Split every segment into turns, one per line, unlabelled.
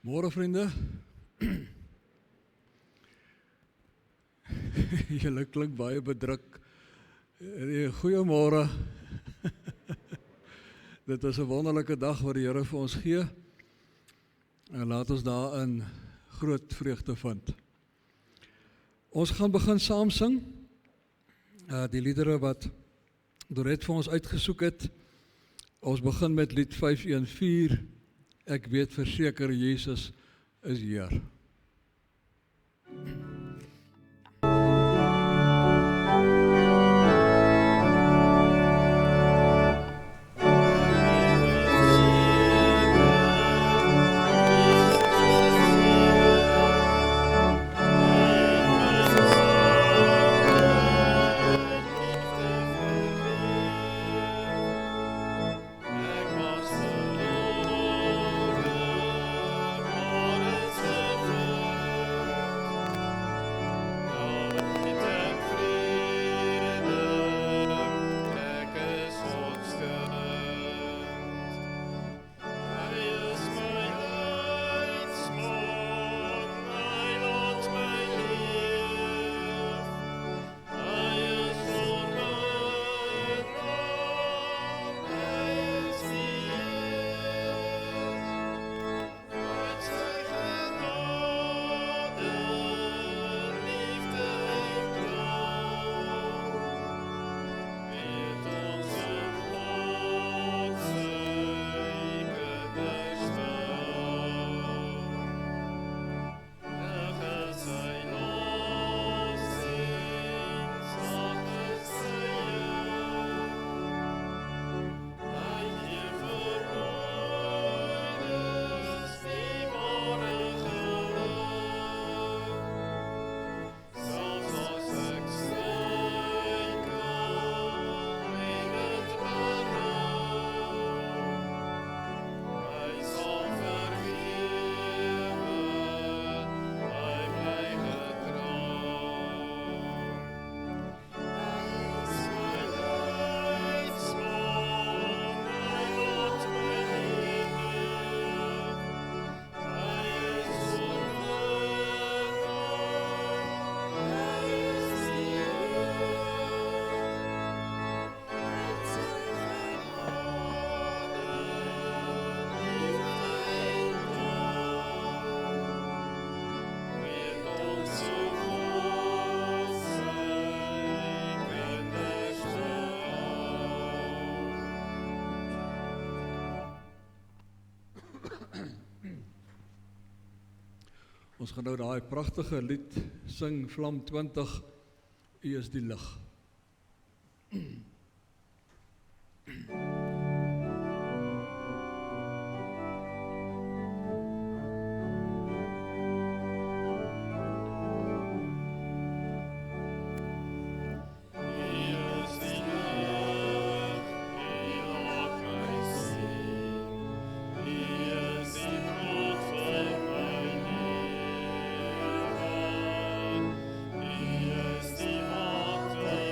Môre vriende. Julle klink baie bedruk. Goeiemôre. Dit is 'n wonderlike dag wat die Here vir ons gee. En laat ons daarin groot vreugde vind. Ons gaan begin saam sing. Die liedere wat Dorette vir ons uitgesoek het. Ons begin met lied 514. Ek weet verseker Jesus is Heer. Ons gaan nou daai pragtige lied sing, Vlam 20, U is die lig.
Is die water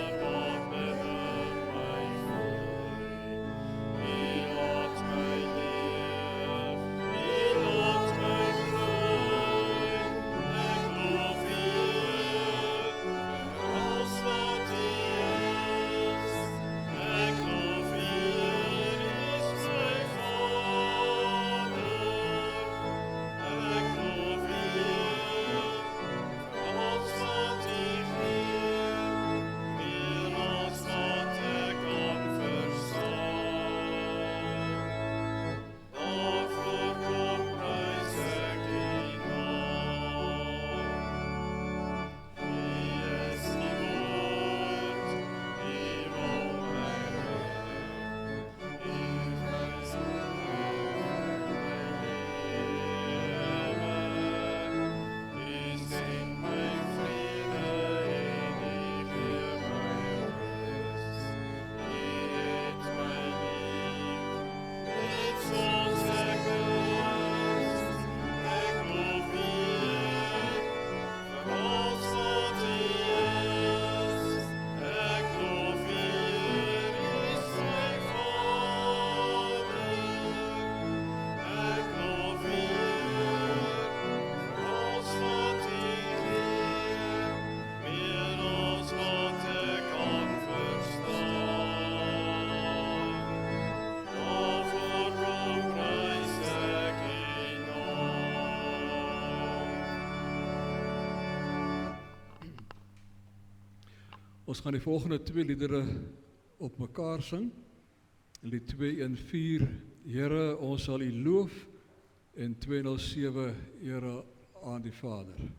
Ons gaan die volgende 2 liedere op mekaar sing. Lied 214, Here, ons sal U loof, en 207, Ere aan die Vader.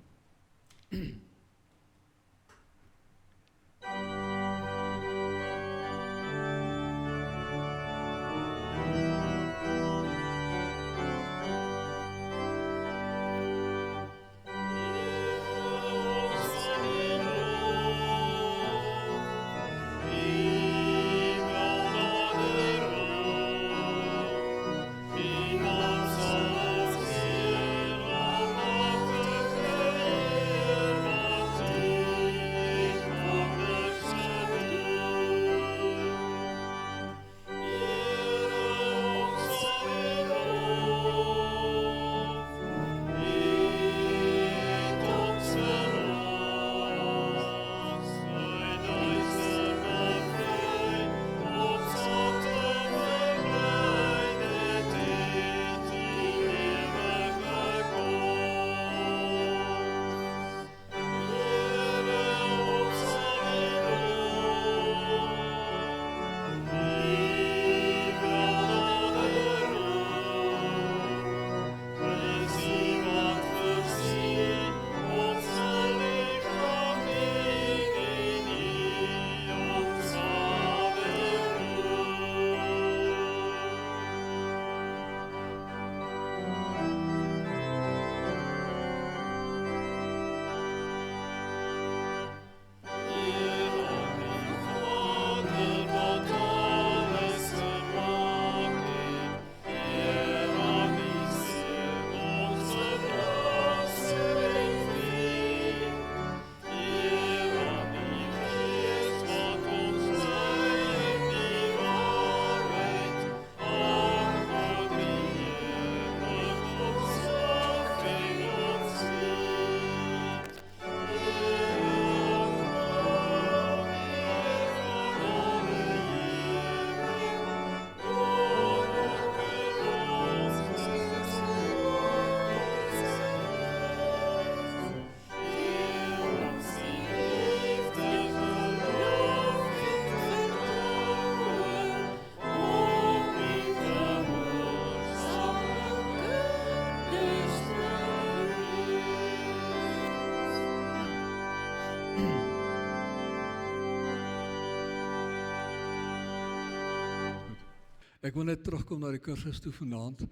Ek wil net terugkom na die kursus toe vanaand.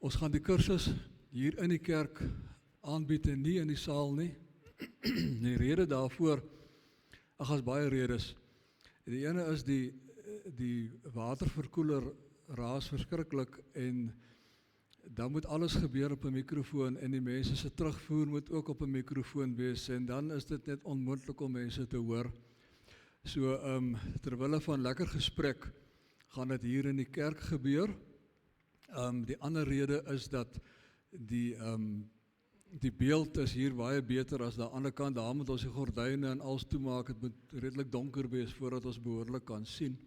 Ons gaan die kursus hier in die kerk aanbied en nie in die saal nie. Die rede daarvoor, as baie redes. Die ene is die waterverkoeler raas verskriklik en dan moet alles gebeur op 'n mikrofoon en die mense se terugvoer moet ook op 'n mikrofoon wees en dan is dit net onmoontlik om mense te hoor. So terwille van lekker gesprek gaan dit hier in die kerk gebeur. Die ander rede is dat die beeld is hier baie beter as aan die ander kant. Daar moet ons die gordyne en alles toemaak. Het moet redelik donker wees voordat ons behoorlik kan sien.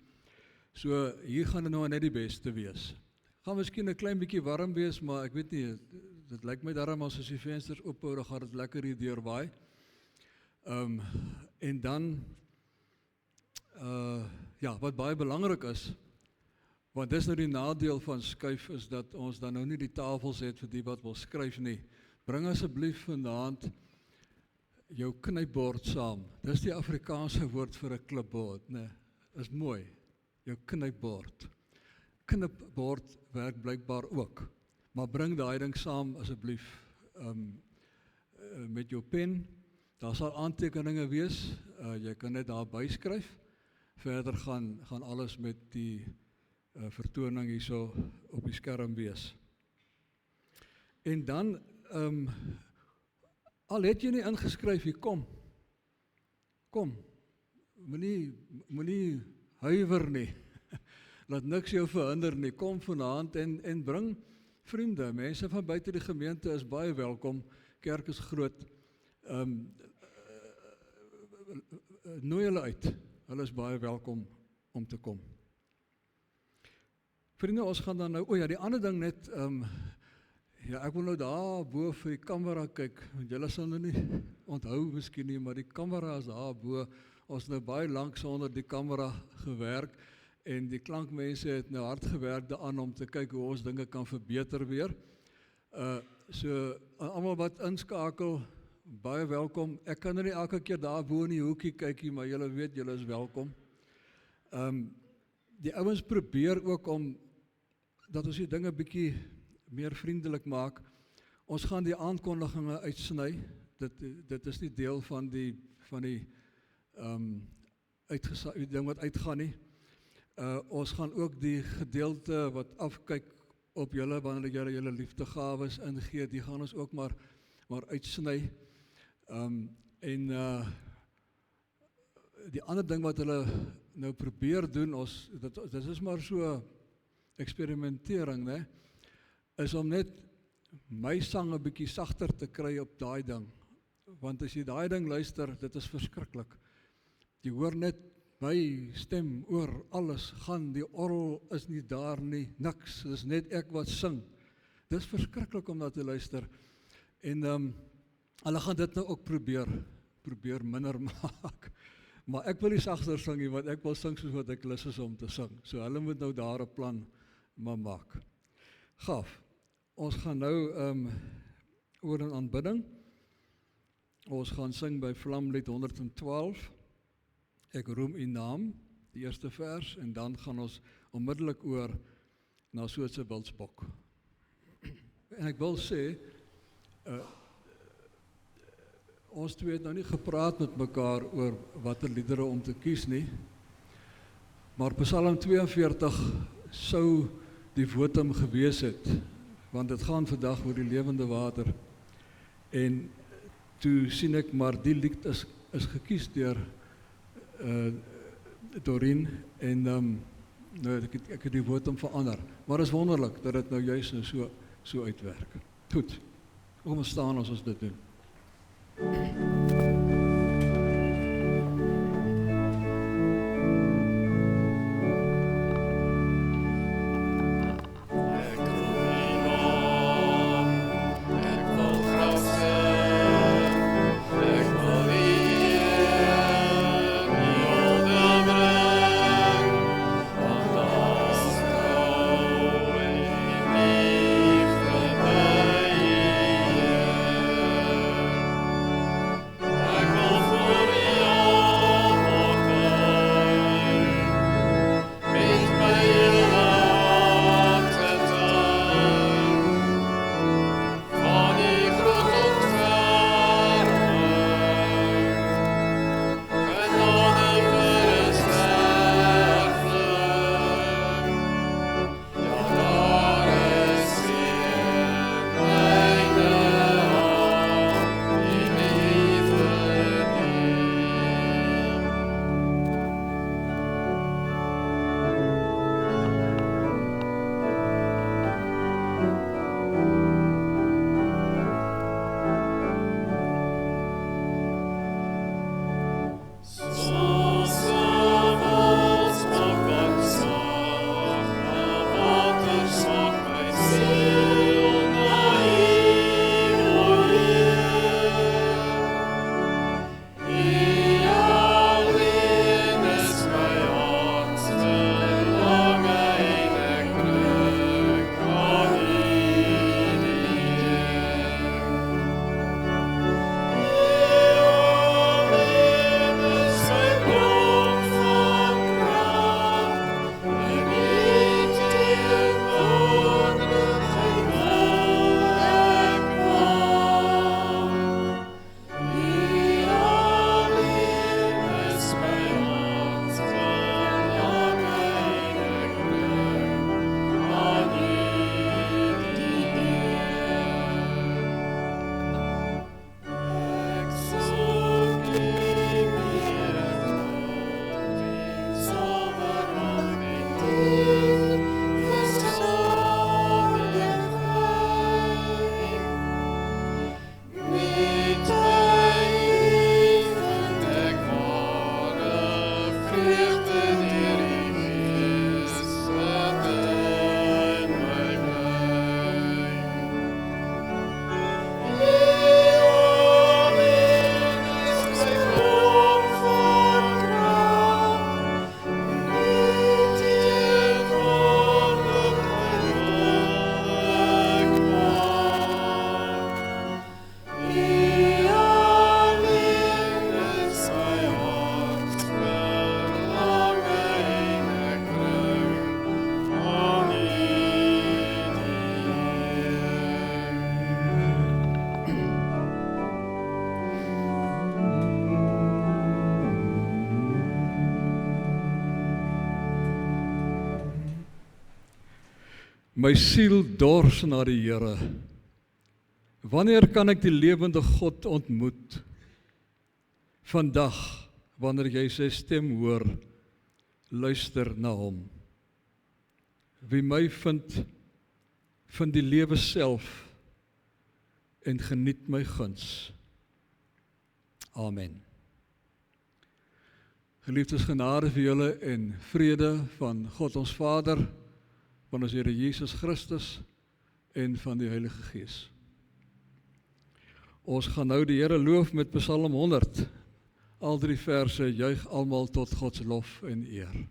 So hier gaan dit nou net die beste wees. Gaan miskien 'n klein bietjie warm wees, maar ek weet nie, dit lyk my daarom as die vensters oophou, dan gaan dit lekker hier deurwaai. En dan ja, wat baie belangrik is, want dis nou die nadeel van skuif, is dat ons dan nou nie die tafels het vir die wat wil skryf nie. Bring asseblief vanaand jou knypbord saam. Dis die Afrikaanse woord vir 'n klipbord, né? Is mooi. Jou knypbord. Knipbord werk blykbaar ook. Maar bring daai ding saam asseblief met jou pen. Daar sal aantekeninge wees. Jy kan net daar byskryf. Verder gaan alles met die vertoning hierso op die skerm wees. En dan al het jy nie ingeskryf hier, kom. Moenie huiwer nie. Laat niks jou verhinder nie. Kom vanaand en bring vriende. Mense van buite die gemeente is baie welkom. Kerk is groot. Nooi hulle uit. Hulle is baie welkom om te kom. Vriende, ons gaan dan nou, die ander ding net, ek wil nou daar bo vir die kamera kyk, want julle sal nou nie onthou miskien nie, maar die kamera is daar bo Ons nou baie lank sonder die kamera gewerk en die klankmense het nou hard gewerk daaraan om te kyk hoe ons dinge kan verbeter weer. So almal wat inskakel, baie welkom. Ek kan nie elke keer daar bo in die hoekie kykie, maar julle weet julle is welkom. Die ouens probeer ook om dat ons die dinge bietjie meer vriendelik maak. Ons gaan die aankondigings uitsny. Dit is nie deel van die ding wat uitgaan nie. Ons gaan ook die gedeelte wat afkyk op julle wanneer julle liefdegawes ingee, die gaan ons ook maar uitsny. Die ander ding wat hulle nou probeer doen, dit is maar so eksperimentering, né? Is om net my sang 'n bietjie sagter te kry op daai ding. Want as jy daai ding luister, dit is verskriklik. Jy hoor net my stem oor alles gaan, die orgel is nie daar nie, niks, dis net ek wat sing. Dis verskriklik om na te luister. En hulle gaan dit nou ook probeer minder maak. Maar ek wil nie sagter sing nie, want ek wil sing soos wat ek lus is om te sing. So hulle moet nou daar 'n plan maar maak. Gaaf. Ons gaan nou oor in aanbidding. Ons gaan sing by Vlamlied 112. Ek roem u naam, die eerste vers, en dan gaan ons onmiddellik oor na Soetse Wildsbok. En ek wil sê, ons twee het nou nie gepraat met mekaar oor watter liedere om te kies nie, maar Psalm 42 sou die votum gewees het, want dit gaan vandag oor die lewende water. En toe sien ek maar die lied is gekies deur Dorien en nou ek het die votum verander. Maar is wonderlik dat dit nou juist nou so uitwerk. Goed, kom ons staan as ons dit doen. My siel dors na die Here. Wanneer kan ek die lewende God ontmoet? Vandag, wanneer jy sy stem hoor, luister na hom. Wie my vind die lewe self en geniet my guns. Amen. Geliefdes, genade vir julle en vrede van God ons Vader, van ons Here Jesus Christus en van die Heilige Gees. Ons gaan nou die Here loof met Psalm 100. Al 3 verse juig almal tot God se lof en eer.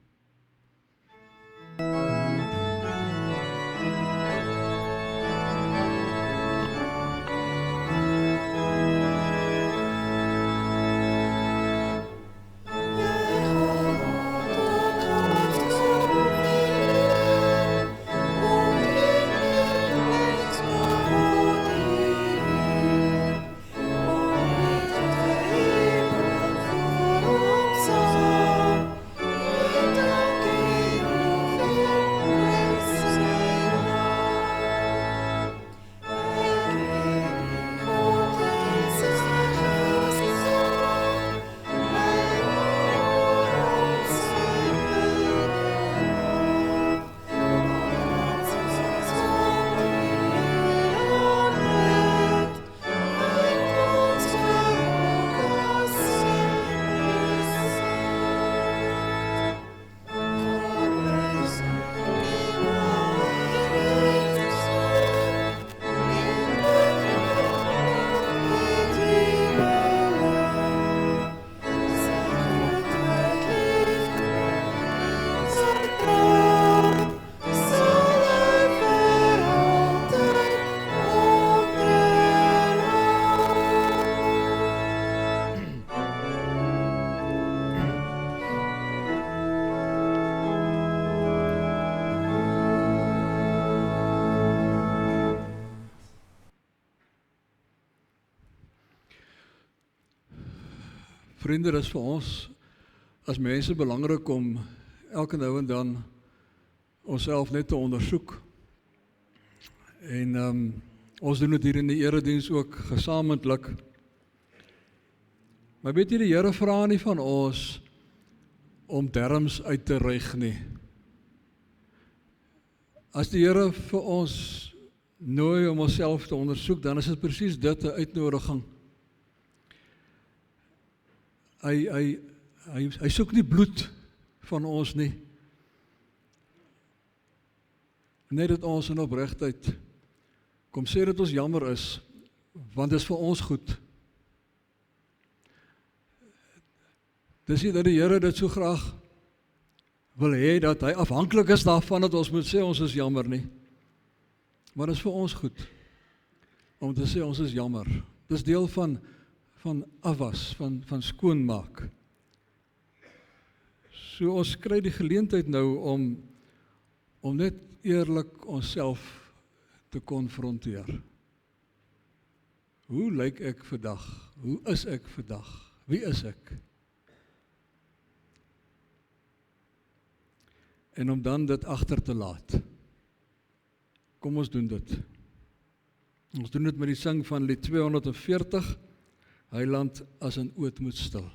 Vriende, dit is vir ons as mense belangrik om elke nou en dan onsself net te ondersoek. En ons doen dit hier in die erediens ook gesamentlik. Maar weet jy, die Here vra nie van ons om derms uit te rig nie. As die Here vir ons nooi om onsself te ondersoek, dan is dit presies dit, 'n uitnodiging. Hy soek nie bloed van ons nie. Net dat ons in opregtheid kom sê dat ons jammer is, want dit is vir ons goed. Dis nie dat die Here dit so graag wil hê dat hy afhanklik is daarvan dat ons moet sê ons is jammer nie. Maar dit is vir ons goed om te sê ons is jammer. Dit is deel van afwas, van skoonmaak. So ons kry die geleentheid nou om net eerlik onsself te konfronteer. Hoe lyk ek vandag? Hoe is ek vandag? Wie is ek? En om dan dit agter te laat. Kom ons doen dit. Ons doen dit met die sing van lied 240, Heiland as 'n oot moet stil.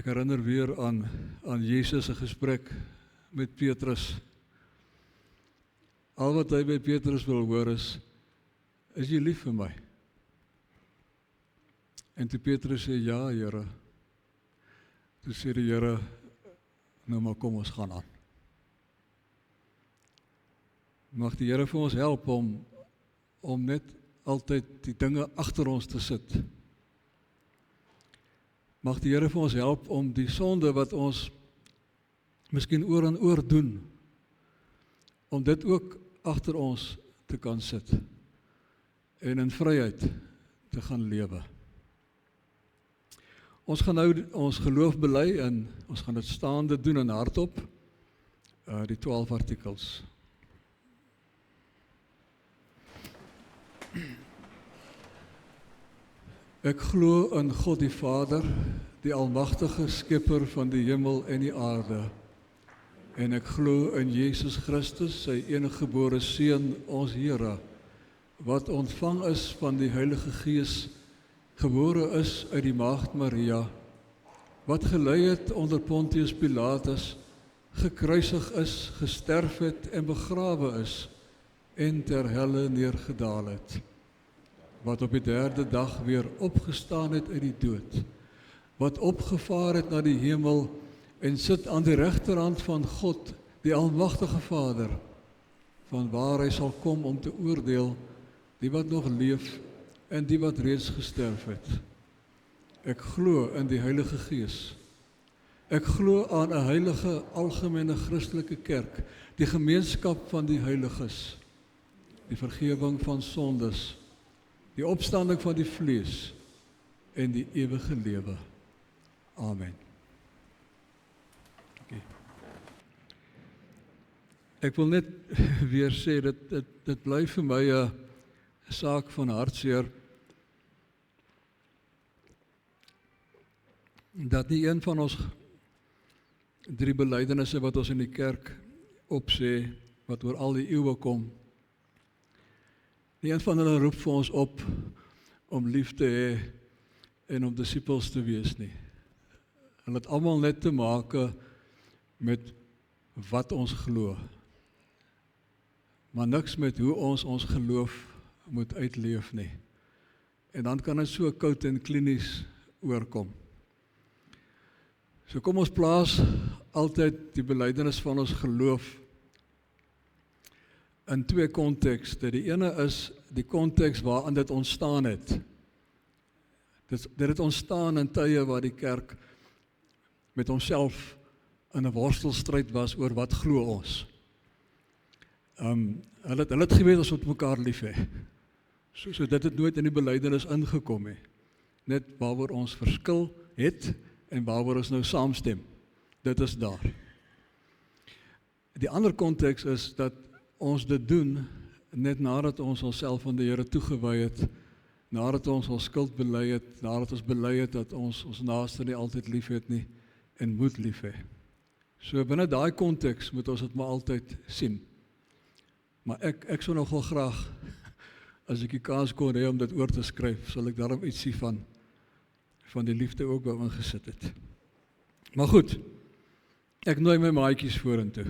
Ek herinner weer aan Jesus se gesprek met Petrus. Al wat hy by Petrus wil hoor is jy lief vir my? En toe Petrus sê, ja, Here. Toe sê die Here, nou maar kom ons gaan aan. Mag die Here vir ons help om net altyd die dinge agter ons te sit. Mag die Here vir ons help om die sonde wat ons miskien oor en oor doen, om dit ook agter ons te kan sit en in vryheid te gaan lewe. Ons gaan nou ons geloof bely en ons gaan dit staande doen en hardop, die 12 artikels. Ek glo in God die Vader, die almagtige skepper van die hemel en die aarde. En ek glo in Jesus Christus, sy eniggebore Seun, ons Here, wat ontvang is van die Heilige Gees, gebore is uit die Maagd Maria, wat gelei het onder Pontius Pilatus, gekruisig is, gesterf het en begrawe is, en ter helle neergedaal het, wat op die 3de dag weer opgestaan het uit die dood, wat opgevaar het na die hemel en sit aan die regterhand van God, die almagtige Vader, van waar hy sal kom om te oordeel die wat nog leef en die wat reeds gesterf het. Ek glo in die Heilige Gees. Ek glo aan 'n heilige algemene Christelike kerk, die gemeenskap van die heiliges, die vergifnis van sondes, die opstanding van die vlees en die ewige lewe. Amen. Okay. Ek wil net weer sê, dit bly vir my 'n saak van hartseer, dat nie een van ons 3 belydenisse wat ons in die kerk opsê, wat oor al die eeue kom, nie een van hulle roep vir ons op om lief te hê en om disippels te wees nie. Hulle het almal net te maak met wat ons glo, maar niks met hoe ons geloof moet uitleef nie. En dan kan dit so koud en klinies oorkom. So kom ons plaas altyd die belydenis van ons geloof in 2 kontekste. Die ene is die konteks waarin dit ontstaan het. Dit het ontstaan in tye waar die kerk met homself in 'n worstelstryd was oor wat glo ons. Hulle het geweet ons moet mekaar lief hê. So dit het nooit in die belydenis ingekom nie. Net waaroor ons verskil het en waaroor ons nou saamstem. Dit is daar. Die ander konteks is dat ons dit doen net nadat ons onsself aan die Here toegewy het, nadat ons ons skuld bely het, nadat ons bely het dat ons naaste nie altyd lief het nie en moet lief hê. So binne daai konteks moet ons dit maar altyd sien. Maar ek sou nogal graag, as ek die kans kon hê om dit oor te skryf, sal ek daarom ietsie van die liefde ook wou ingesit het. Maar goed, ek nooi my maatjies vorentoe.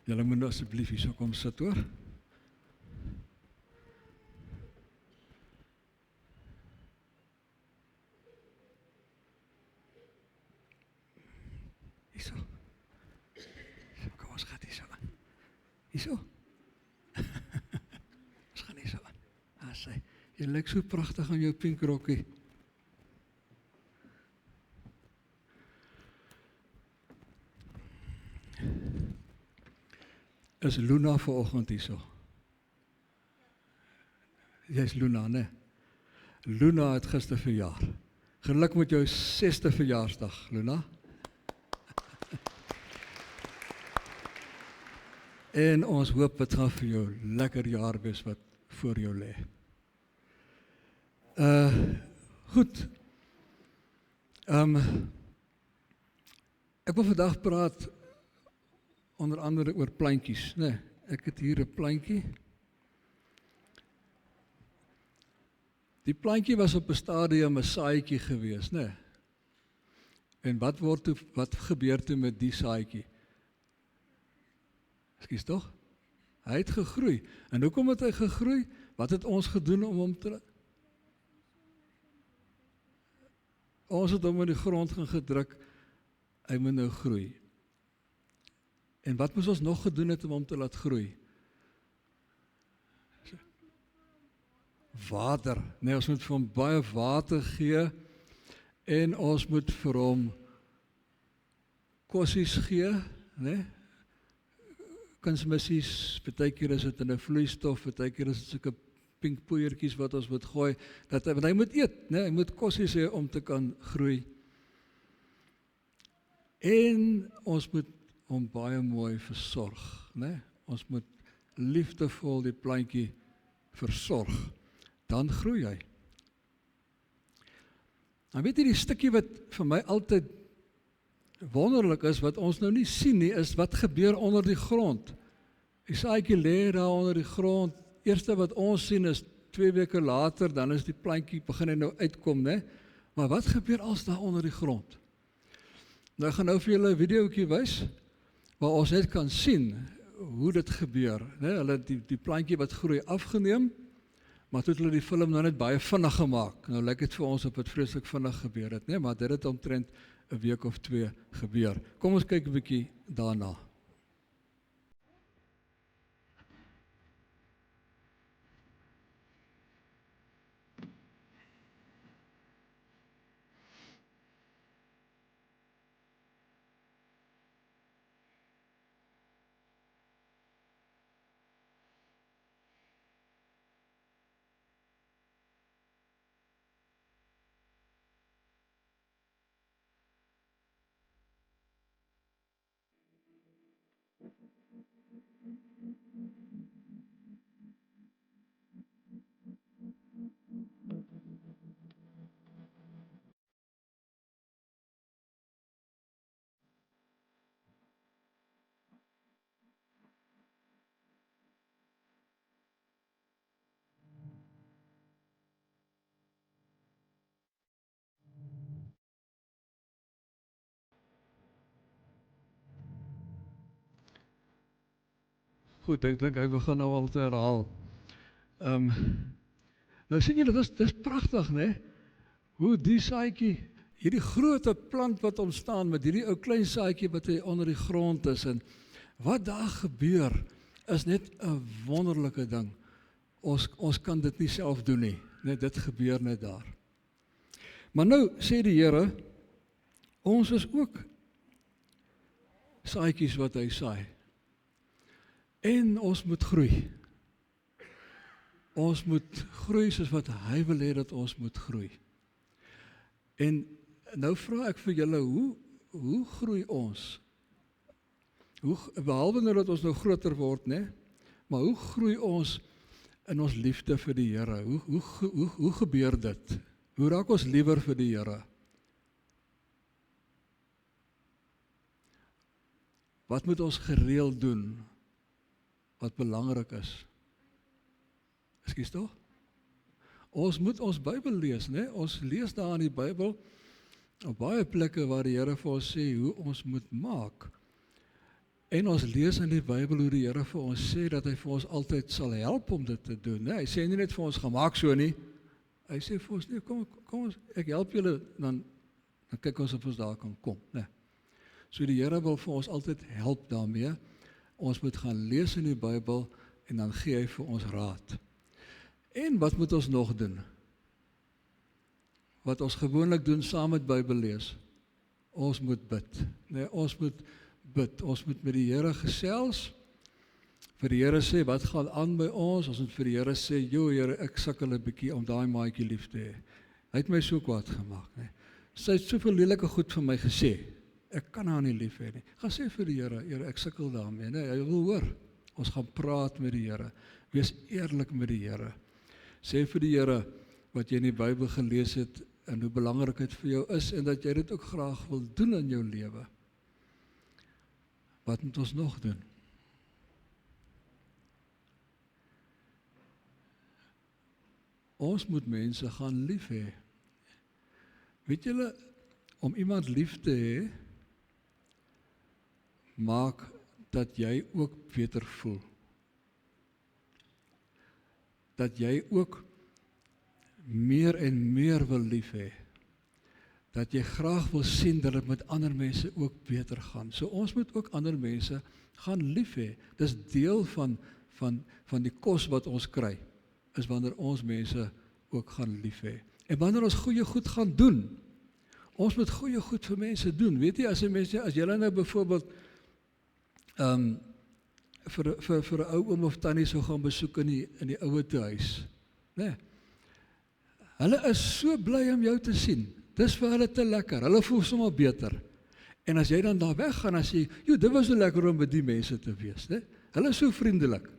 Julle moet nou asseblief hier so kom sit, hoor. Hierso. Kom, ons gaan hierso aan. Hierso. Ons gaan hierso aan. Sê, jy lyk so pragtig aan jou pink rokkie. Is Luna vanoggend hierso? Jy's Luna, né? Luna het gister verjaar. Geluk met jou 6de verjaarsdag, Luna. En ons hoop dit gaan vir jou lekker jaar wees wat voor jou lê. Goed. Ek wil vandag praat onder andere oor plantjies, né? Ek het hier 'n plantjie. Die plantjie was op 'n stadium 'n saadjie gewees, né? En wat gebeur toe met die saadjie? Ekskuus tog? Hy het gegroei. En hoekom het hy gegroei? Wat het ons gedoen om hom te... Ons het hom in die grond gaan gedruk, hy moet nou groei. En wat moes ons nog gedoen het om hom te laat groei? Water. Nee, ons moet vir hom baie water gee, en ons moet vir hom kossies gee, né? Kunsmissies, partykeer is dit in 'n vloeistof, partykeer is dit sulke pink poeiertjies wat ons moet gooi, want hy moet eet, né? Hy moet kossies hê om te kan groei. En ons moet hom baie mooi versorg, né? Ons moet liefdevol die plantjie versorg, dan groei hy. Nou weet jy, die stukkie wat vir my altyd wonderlik is, wat ons nou nie sien nie, is wat gebeur onder die grond. Die saadjie lê daar onder die grond. Eerste wat ons sien is 2 weke later, dan is die plantjie begin hy nou uitkom, né? Maar wat gebeur als daar onder die grond? Nou ek gaan nou vir julle 'n videoetjie wys waar ons net kan sien hoe dit gebeur, né? Hulle het die plantjie wat groei afgeneem, maar toe het hulle die film nou net baie vinnig gemaak. Nou lyk dit vir ons op het vreeslik vinnig gebeur het, né? Maar dit het omtrent 'n week of 2 gebeur. Kom ons kyk 'n bietjie daarna. Goed, ek dink hy begin nou al te herhaal. Nou sien julle, dis pragtig, né? Hoe die saadjie, hierdie groot plant wat ontstaan met hierdie ou klein saadjie wat hy onder die grond is, en wat daar gebeur is net 'n wonderlike ding. Ons kan dit nie self doen nie, net dit gebeur net daar. Maar nou sê die Here, ons is ook saadjies wat hy saai. En ons moet groei. Ons moet groei soos wat hy wil hê dat ons moet groei. En nou vra ek vir julle, hoe groei ons? Behalwe nou dat ons nou groter word, né? Maar hoe groei ons in ons liefde vir die Here? Hoe gebeur dit? Hoe raak ons liewer vir die Here? Wat moet ons gereeld doen wat belangrik is? Ekskuus tog? Ons moet ons Bybel lees, né? Ons lees daar in die Bybel op baie plekke waar die Here vir ons sê hoe ons moet maak. En ons lees in die Bybel hoe die Here vir ons sê dat hy vir ons altyd sal help om dit te doen, né? Hy sê nie net vir ons gemaak so nie. Hy sê vir ons, nee, kom ons, ek help julle, dan kyk ons of ons daar kan kom, né? So die Here wil vir ons altyd help daarmee. Ons moet gaan lees in die Bybel en dan gee hy vir ons raad. En wat moet ons nog doen? Wat ons gewoonlik doen saam met Bybel lees. Ons moet bid. Nee, ons moet bid. Ons moet met die Here gesels. Vir die Here sê, wat gaan aan by ons? Ons moet vir die Here sê, joh Here, ek sukkel 'n bietjie om daai maatjie lief te hê. Hy het my so kwaad gemaak, nee. Sy het soveel lelike goed vir my gesê. Ek kan haar nie lief hê nie. Gaan sê vir die Here, Here, ek sukkel daarmee, nee. Hy wil hoor. Ons gaan praat met die Here. Wees eerlik met die Here. Sê vir die Here wat jy in die Bybel gelees het en hoe belangrik dit vir jou is en dat jy dit ook graag wil doen in jou lewe. Wat moet ons nog doen? ons moet mense gaan lief hê. Weet julle, om iemand lief te hê, maak dat jy ook beter voel. Dat jy ook meer en meer wil lief hê. Dat jy graag wil sien dat dit met ander mense ook beter gaan. So ons moet ook ander mense gaan lief hê. Dis deel van die kos wat ons kry, is wanneer ons mense ook gaan lief hê. En wanneer ons goeie goed gaan doen, ons moet goeie goed vir mense doen. Weet jy, as jy nou byvoorbeeld vir 'n ou oom of tannie sou gaan besoek in die ouete huis, né? Hulle is so bly om jou te sien. Dis vir hulle te lekker. Hulle voel sommer beter. En as jy dan daar weggaan en sê, "Jo, dit was so lekker om by die mense te wees," né? Hulle is so vriendelik.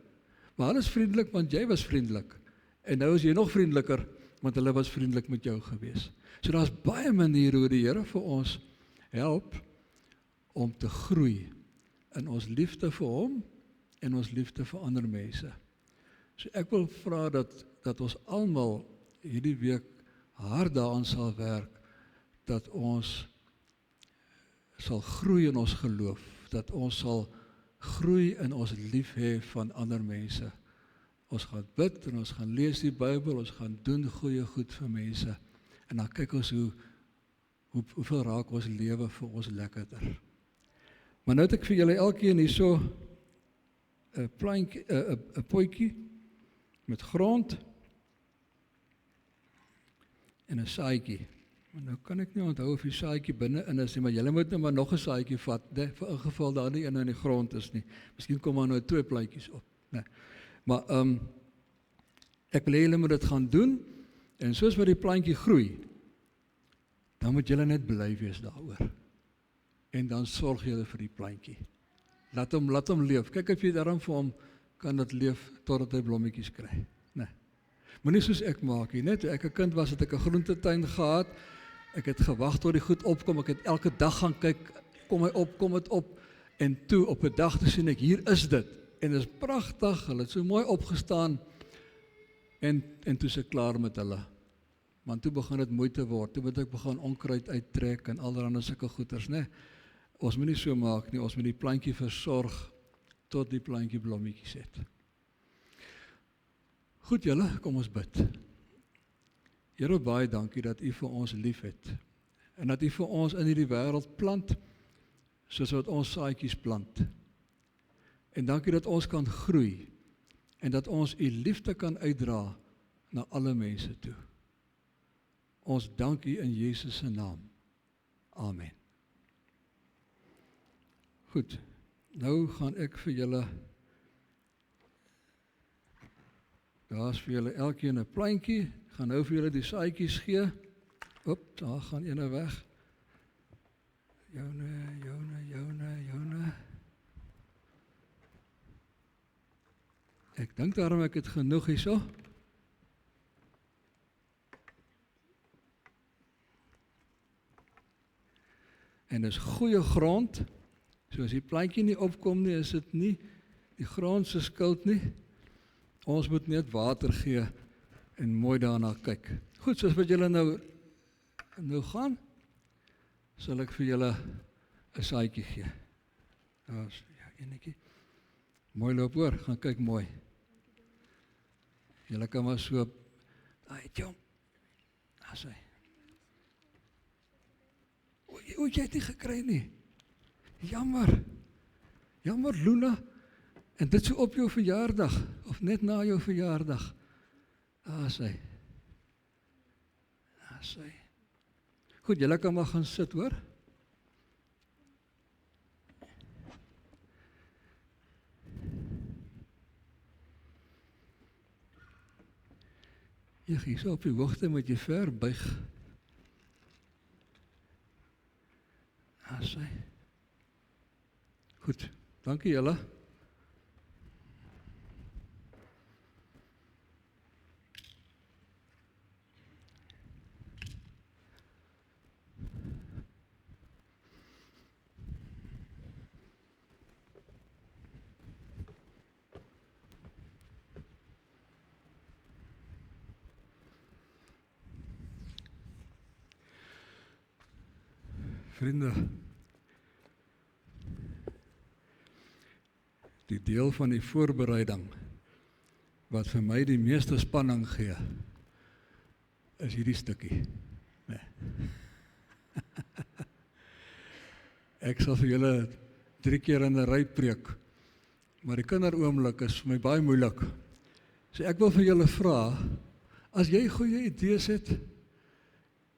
Maar hulle is vriendelik want jy was vriendelik. En nou is jy nog vriendeliker want hulle was vriendelik met jou gewees. So daar's baie maniere hoe die Here vir ons help om te groei in ons liefde vir hom en ons liefde vir ander mense. So ek wil vra dat ons almal hierdie week hard daaraan sal werk, dat ons sal groei in ons geloof, dat ons sal groei in ons lief hê van ander mense. Ons gaan bid en ons gaan lees die Bybel, ons gaan doen goeie goed vir mense, en dan kyk ons hoeveel raak ons lewe vir ons lekkerder. Maar nou het ek vir julle elkeen hier so 'n potjie met grond en 'n saadjie. Maar nou kan ek nie onthou of die saadjie binne-in is nie, maar julle moet nou maar nog 'n saadjie vat, né, vir ingeval daar nie een in die grond is nie. Miskien kom maar nou 2 plantjies op, né. Maar ek wil hê julle moet dit gaan doen, en soos wat die plantjie groei, dan moet julle net bly wees daaroor. En dan sorg julle vir die plantjie. Laat hom leef. Kyk of jy daarom vir hom kan dit leef totdat hy blommetjies kry, né. Moenie soos ek maak nie, net toe ek 'n kind was, het ek 'n groentetuin gehad. Ek het gewag tot die goed opkom, ek het elke dag gaan kyk, kom dit op, en toe op 'n dag te sien ek, hier is dit, en dit is pragtig, hulle het so mooi opgestaan, en toe is ek klaar met hulle. Want toe begin dit moeite word, toe moet ek begin onkruid uittrek, en allerhande sulke goeters, né. Ons moet nie so maak nie, ons moet die plantjie versorg, tot die plantjie blommetjies het. Goed julle, kom ons bid. Here, baie dankie dat U vir ons lief het, en dat U vir ons in hierdie wêreld plant, soos wat ons saadjies plant. En dankie dat ons kan groei, en dat ons U liefde kan uitdra na alle mense toe. Ons dank U in Jesus se naam. Amen. Goed, nou gaan ek vir julle, daar's vir julle elkeen 'n plantjie, gaan nou vir julle die saadjies gee. Oep, daar gaan ene weg. Joune. Ek dink daarom ek het genoeg hierso. En dis goeie grond. So as die plantjie nie opkom nie, is dit nie die grond se skuld nie. Ons moet net water gee en mooi daarna kyk. Goed, soos wat julle nou gaan, sal ek vir julle 'n saadjie gee. Daar's enetjie. Mooi loop hoor, gaan kyk mooi. Julle kan maar so, jong, daar sê. O, jy het nie gekry nie. Jammer Luna, en dit so op jou verjaardag, of net na jou verjaardag. Daar sê. Goed, julle kan maar gaan sit hoor. Hier so op die hoogte moet jy ver buig. Daar sê. Goed, dankie julle. Vriende, die deel van die voorbereiding wat vir my die meeste spanning gee, is hierdie stukkie. Nee. Ek sal vir julle 3 keer in 'n ry preek, maar die kinderoomlik is vir my baie moeilik. So ek wil vir julle vra, as jy goeie idees het,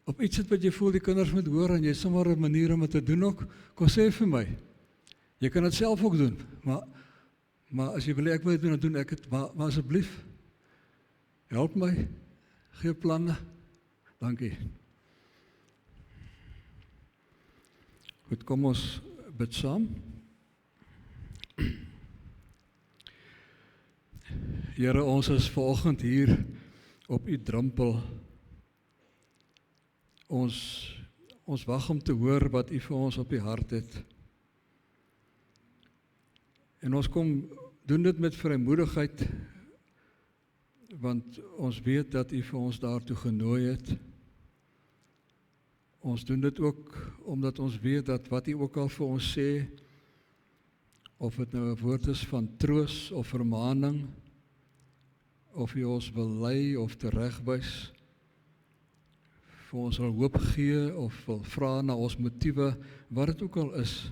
of iets het wat jy voel die kinders moet hoor, en jy het sommer 'n manier om dit te doen ook, kom sê vir my. Jy kan dit self ook doen, maar as jy wil ek wil dit doen, dan doen ek het, maar asseblief, help my, gee planne. Dankie. Goed, kom ons bid saam. Here, ons is vanoggend hier op u drempel. Ons wag om te hoor wat u vir ons op die hart het. En ons kom doen dit met vrymoedigheid, want ons weet dat u vir ons daartoe genooi het. Ons doen dit ook omdat ons weet dat wat u ook al vir ons sê, of dit nou 'n woord is van troos of vermaaning, of u ons wil lei of teregwys, vir ons wil hoop gee of wil vra na ons motiewe, wat dit ook al is.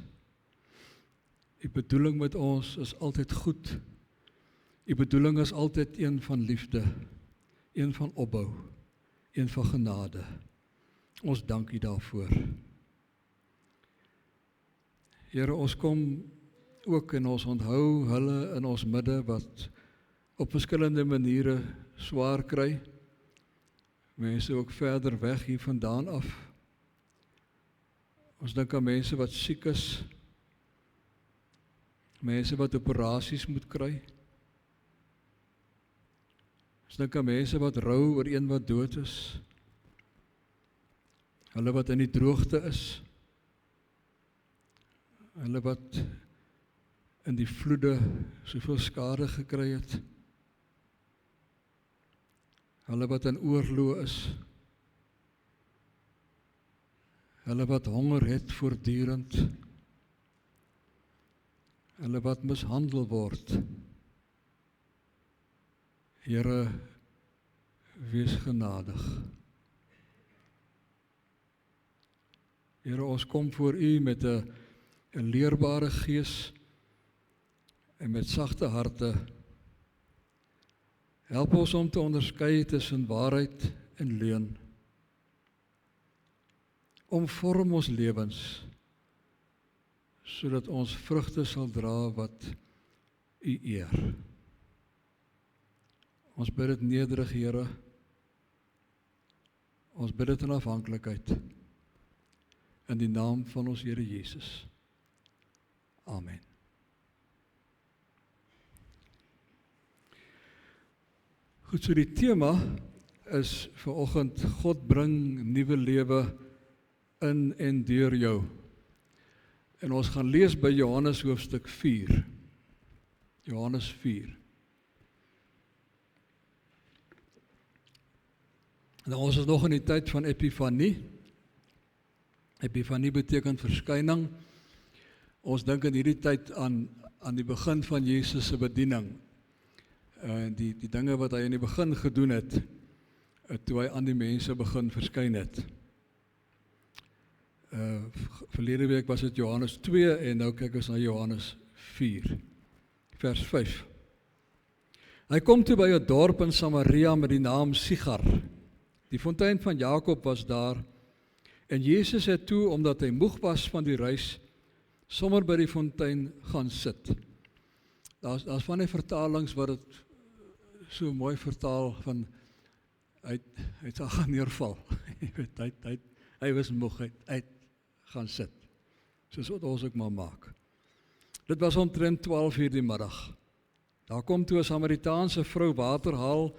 Die bedoeling met ons is altyd goed. Die bedoeling is altyd een van liefde, een van opbou, een van genade. Ons dank u daarvoor. Here, ons kom ook en ons onthou hulle in ons midde wat op verskillende maniere swaar kry. Mense ook verder weg hier vandaan af. Ons dink aan mense wat siek is, mense wat operasies moet kry. Ons dink aan mense wat rou oor een wat dood is, hulle wat in die droogte is, hulle wat in die vloede soveel skade gekry het, hulle wat in oorlog is, hulle wat honger het voortdurend, hulle wat mishandel word. Here, wees genadig. Here, ons kom voor u met 'n leerbare gees en met sagte harte. Help ons om te onderskei tussen waarheid en leuen. Omvorm ons lewens, sodat ons vrugte sal dra wat u eer. Ons bid dit nederig, Here. Ons bid dit in afhanklikheid. In die naam van ons Here Jesus. Amen. Goed, so die tema is vanoggend, God bring nuwe lewe in en deur jou. En ons gaan lees by Johannes hoofstuk 4. Johannes 4. Nou, ons is nog in die tyd van Epifanie. Epifanie beteken verskyning. Ons dink in hierdie tyd aan die begin van Jesus se bediening. Die dinge wat hy in die begin gedoen het, toe hy aan die mense begin verskyn het. Verlede week was dit Johannes 2 en nou kyk ons na Johannes 4, vers 5. Hy kom toe by 'n dorp in Samaria met die naam Sigar. Die fontein van Jakob was daar, en Jesus het toe, omdat hy moeg was van die reis, sommer by die fontein gaan sit. Daar's van die vertalings wat dit so mooi vertaal van, hy sal gaan neerval. Hy was moeg, hy gaan sit. Soos wat ons ook maar maak. Dit was omtrent 12:00 die middag. Daar kom toe 'n Samaritaanse vrou water haal,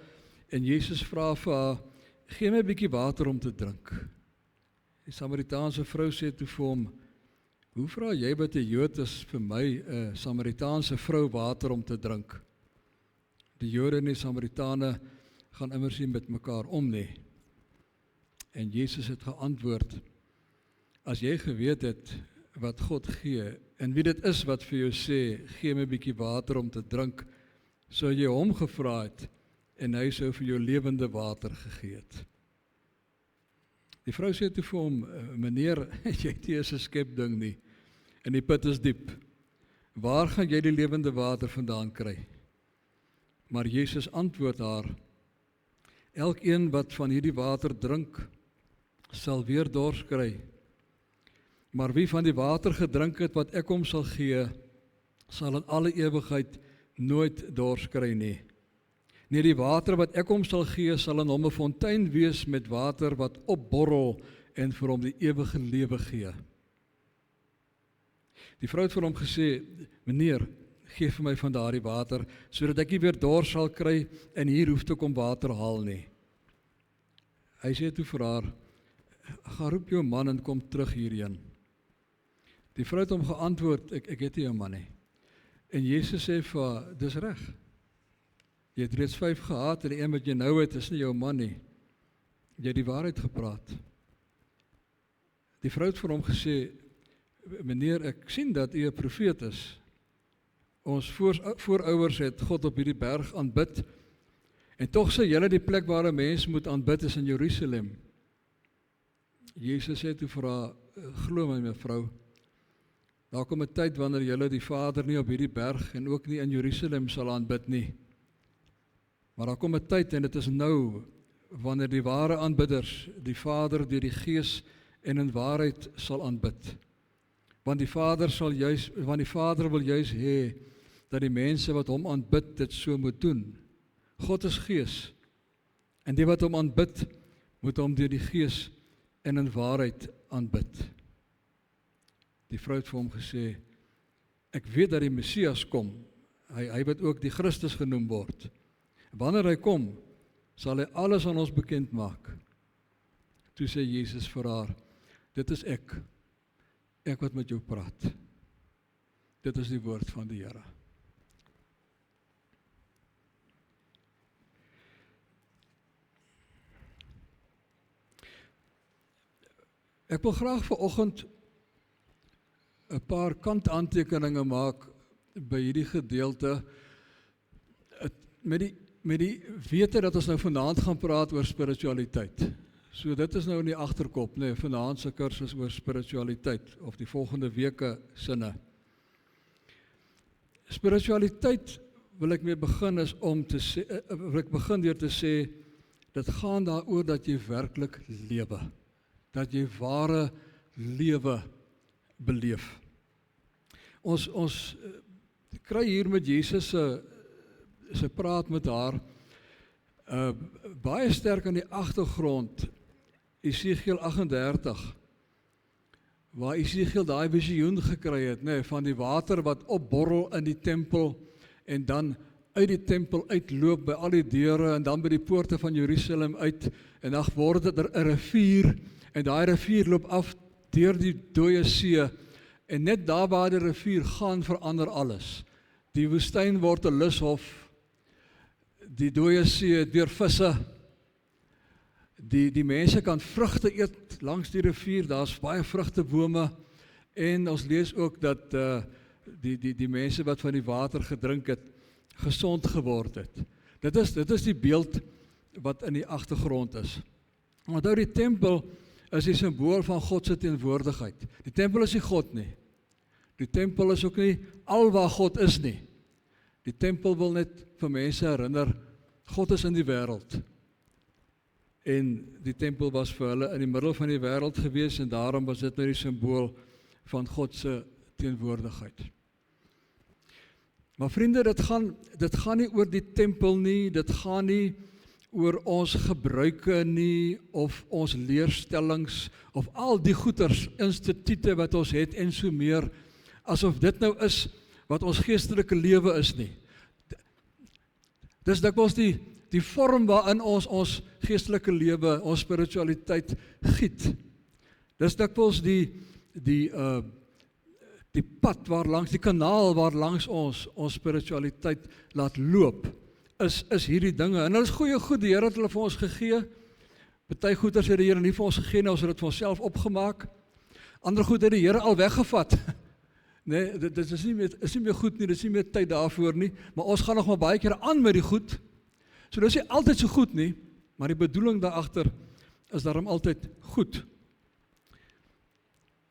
en Jesus vra vir haar, gee my 'n bietjie water om te drink. Die Samaritaanse vrou sê toe vir hom, hoe vra jy wat 'n Jood is vir my 'n Samaritaanse vrou water om te drink? Die Jode en die Samaritane gaan immers nie met mekaar om nie. En Jesus het geantwoord, as jy geweet het wat God gee, en wie dit is wat vir jou sê, gee my 'n bietjie water om te drink, sou jy hom gevra het, en hy sou vir jou lewende water gegee het. Die vrou sê toe vir hom, meneer, jy het nie eens 'n skepding nie, en die put is diep. Waar gaan jy die lewende water vandaan kry? Maar Jesus antwoord haar, elkeen wat van hierdie water drink, sal weer dors kry. Maar wie van die water gedrink het wat ek hom sal gee, sal in alle ewigheid nooit dors kry nie. Nee, die water wat ek hom sal gee, sal in hom 'n fontein wees met water wat opborrel en vir hom die ewige lewe gee. Die vrou het vir hom gesê, meneer, gee vir my van daardie water, sodat ek nie weer dors sal kry en hier hoef te kom water haal nie. Hy sê toe vir haar, ga roep jou man en kom terug hierheen. Die vrou het hom geantwoord, ek het nie jou man nie. En Jesus sê vir haar, dis reg. Jy het reeds 5 gehad en die een wat jy nou het, is nie jou man nie. Jy het die waarheid gepraat. Die vrou het vir hom gesê, meneer, ek sien dat u 'n profeet is. Ons voorouers het God op hierdie berg aanbid, en tog sê julle die plek waar 'n mens moet aanbid is in Jerusalem. Jesus sê toe vir haar, glo my mevrou, daar kom 'n tyd wanneer julle die Vader nie op hierdie berg en ook nie in Jerusalem sal aanbid nie. Maar daar kom 'n tyd, en dit is nou, wanneer die ware aanbidders die Vader deur die Gees en in waarheid sal aanbid. Want die Vader wil juis hê dat die mense wat hom aanbid dit so moet doen. God is Gees, en die wat hom aanbid, moet hom deur die Gees en in waarheid aanbid. Die vrou het vir hom gesê, ek weet dat die Messias kom, hy wat ook die Christus genoem word. Wanneer hy kom, sal hy alles aan ons bekend maak. Toe sê Jesus vir haar, dit is ek wat met jou praat. Dit is die woord van die Here. Ek wil graag vanoggend 'n paar kantaantekeninge maak by hierdie gedeelte, met die wete dat ons nou vanaand gaan praat oor spiritualiteit. So dit is nou in die agterkop, vanaand se kursus oor spiritualiteit, of die volgende weke sinne. Spiritualiteit wil ek mee begin is om te sê, wil ek begin deur te sê, dit gaan daaroor dat jy werklik lewe, dat jy ware lewe beleef. Ons kry hier met Jesus se praat met haar, baie sterk aan die agtergrond, Esegiel 38, waar Esegiel daai visioen gekry het, van die water wat opborrel in die tempel, en dan uit die tempel uitloop by al die deure, en dan by die poorte van Jerusalem uit, en dan word dit 'n rivier, en daai rivier loop af deur die dooie see, en net daar waar die rivier gaan, verander alles. Die woestyn word 'n lushof, die dooie see deur visse, die mense kan vrugte eet langs die rivier, daar's baie vrugtebome, en ons lees ook dat die mense wat van die water gedrink het, gesond geword het. Dit is die beeld wat in die agtergrond is. Onthou, die tempel is die simbool van God se teenwoordigheid. Die tempel is nie God nie. Die tempel is ook nie al waar God is nie. Die tempel wil net vir mense herinner, God is in die wêreld. En die tempel was vir hulle in die middel van die wêreld gewees, en daarom was dit nou die simbool van God se teenwoordigheid. Maar vriende, dit gaan nie oor die tempel nie, dit gaan nie oor ons gebruike nie, of ons leerstellings, of al die goeders, instituute wat ons het en so meer, asof dit nou is wat ons geestelike lewe is nie. Dis dikwels die vorm waarin ons geestelike lewe, ons spiritualiteit giet. Dis dikwels die pad waarlangs, die kanaal waarlangs ons spiritualiteit laat loop, is hierdie dinge. En hulle is goeie goed, die Here het hulle vir ons gegee. Party goeders het die Here nie vir ons gegee nie, ons het dit vir onsself opgemaak. Ander goed het die Here al weggevat. Nee, dit is nie meer goed nie, dit is nie meer tyd daarvoor nie, maar ons gaan nog maar baie keer aan met die goed. So dit is nie altyd so goed nie, maar die bedoeling daarachter is daarom altyd goed.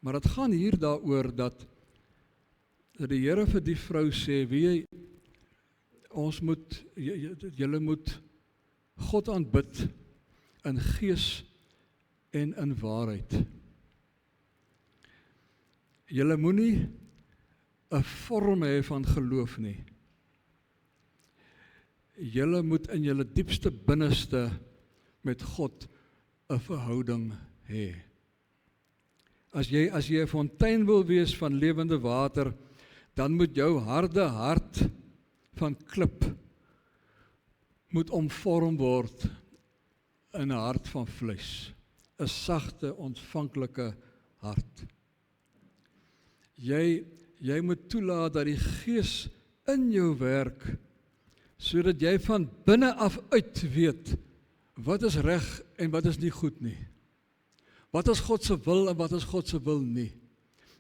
Maar het gaan hier daaroor dat die Here vir die vrou sê, julle moet God aanbid in gees en in waarheid. Julle moenie 'n vorm hê van geloof nie. Julle moet in julle diepste binneste met God 'n verhouding hê. As jy 'n fontein wil wees van lewende water, dan moet jou harde hart van klip moet omvorm word in 'n hart van vleis, 'n sagte, ontvanklike hart. Jy moet toelaat dat die Gees in jou werk, sodat jy van binne af uit weet, wat is reg en wat is nie goed nie. Wat is God se wil en wat is God se wil nie.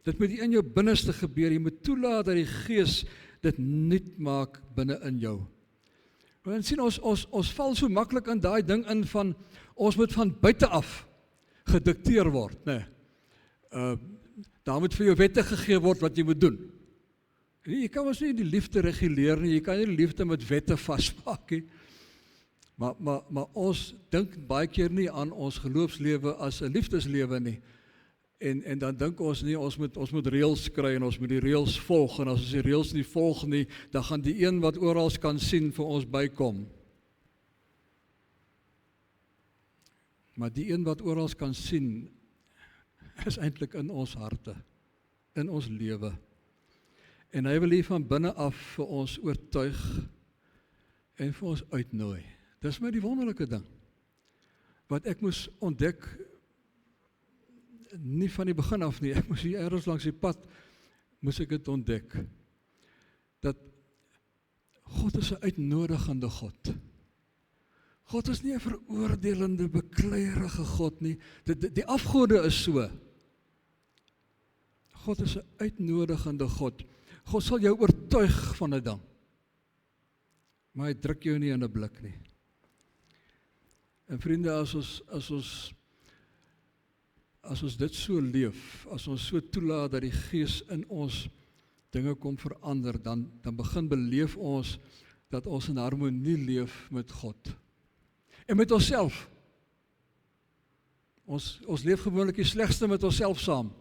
Dit moet in jou binneste gebeur, jy moet toelaat dat die Gees dit nuut maak binne in jou. En sien, ons val so maklik in daai ding in van, ons moet van buite af gedikteer word, nee. Daar moet vir jou wette gegee word wat jy moet doen. Jy kan ons nie die liefde reguleer nie, jy kan nie die liefde met wette vasmaak nie. Maar ons dink baie keer nie aan ons geloofslewe as 'n liefdeslewe nie. En dan dink ons nie, ons moet reëls kry en ons moet die reëls volg, en as ons die reëls nie volg nie, dan gaan die een wat oral kan sien vir ons bykom. Maar die een wat oral kan sien, is eintlik in ons harte, in ons lewe. En hy wil hier van binne af vir ons oortuig en vir ons uitnooi. Dis my die wonderlike ding, wat ek moes ontdek, nie van die begin af nie, ek moes hier ergens langs die pad, moes ek dit ontdek, dat God is 'n uitnodigende God. God is nie 'n veroordelende, bekleierige God nie, die afgode is so. God is 'n uitnodigende God. God sal jou oortuig van 'n ding, maar hy druk jou nie in 'n blik nie. En vriende, as ons dit so leef, as ons so toelaat dat die Gees in ons dinge kom verander, dan begin beleef ons dat ons in harmonie leef met God. En met onsself. Ons leef gewoonlik die slegste met onsself saam.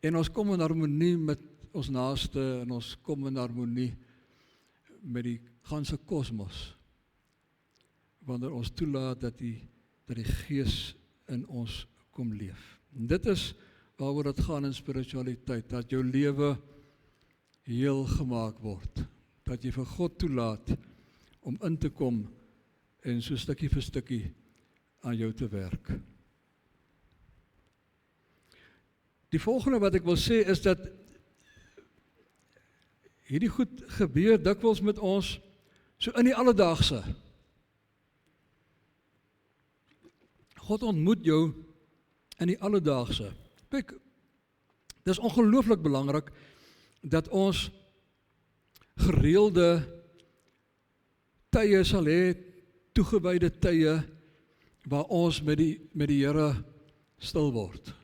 En ons kom in harmonie met ons naaste, en ons kom in harmonie met die ganse kosmos, wanneer ons toelaat dat die Gees in ons kom leef. En dit is waaroor dit gaan in spiritualiteit, dat jou lewe heel gemaak word, dat jy vir God toelaat om in te kom en so stukkie vir stukkie aan jou te werk. Die volgende wat ek wil sê is dat hierdie goed gebeur dikwels met ons so in die alledaagse. God ontmoet jou in die alledaagse. Kyk, dit is ongelooflik belangrik dat ons gereelde tye sal hê, toegewyde tye, waar ons met die Here stil word.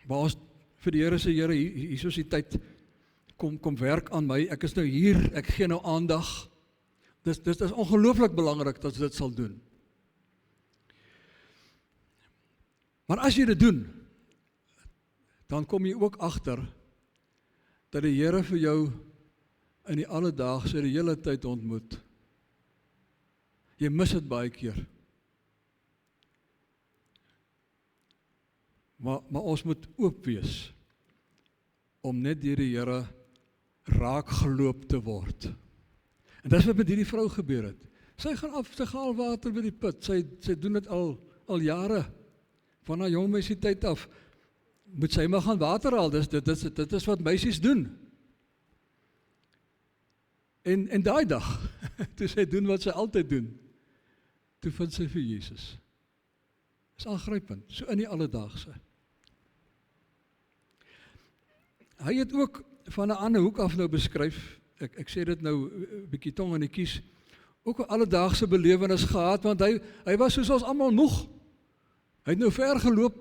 Waar ons vir die Here sê, Here, hier is die tyd, kom werk aan my, ek is nou hier, ek gee nou aandag. Dit is ongelooflik belangrik dat ons dit sal doen. Maar as jy dit doen, dan kom jy ook agter dat die Here vir jou in die alledaagse die hele tyd ontmoet. Jy mis dit baie keer. Maar ons moet oop wees om net deur die Here raak geloop te word. En dis wat met hierdie vrou gebeur het. Sy gaan al water by die put. Sy doen dit al jare. Van haar jong meisie tyd af, moet sy maar gaan water haal, dit is wat meisies doen. En daai dag, toe sy doen wat sy altyd doen, toe vind sy vir Jesus. Is aangrypend, so in die alledaagse. hy het ook van 'n ander hoek af nou beskryf, ek sê dit nou 'n bietjie tong in die kies, ook 'n alledaagse belewenis gehad, want hy was soos ons almal moeg. Hy het nou ver geloop,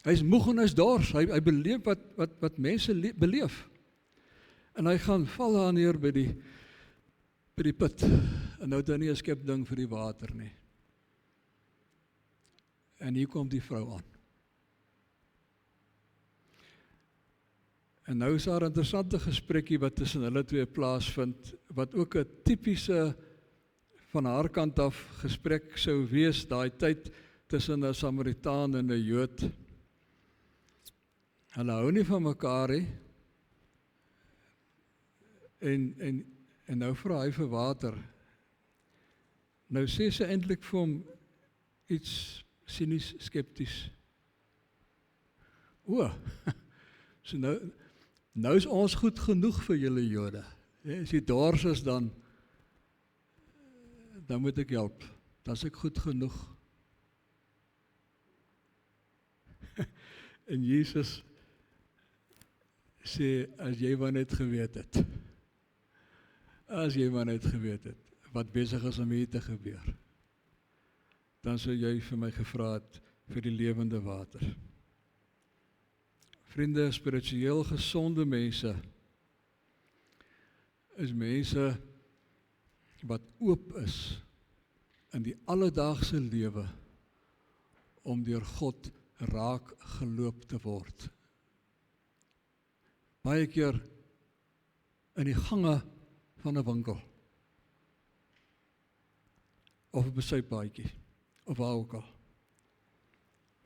hy's moeg en hy's dors, hy beleef wat mense beleef. En hy gaan val daar neer by die put, en nou het hy nie 'n skep ding vir die water nie. En hier kom die vrou aan. En nou is daar 'n interessante gesprekkie wat tussen hulle twee plaasvind, wat ook 'n tipiese van haar kant af gesprek sou wees, daai tyd tussen 'n Samaritaan en 'n Jood. Hulle hou nie van mekaar nie, en nou vra hy vir water. Nou sê sy eintlik vir hom iets sinies, skepties. So nou is ons goed genoeg vir julle Jode. As jy dors is, dan moet ek help. Dan is ek goed genoeg. En Jesus sê, as jy maar net geweet het. As jy maar net geweet het, wat besig is om hier te gebeur, dan sou jy vir my gevra het vir die lewende water. Vriende, spiritueel gesonde mense is mense wat oop is in die alledaagse lewe om deur God raak geloop te word. Baie keer in die gange van 'n winkel, of 'n besuippaadjie, of waar ook al.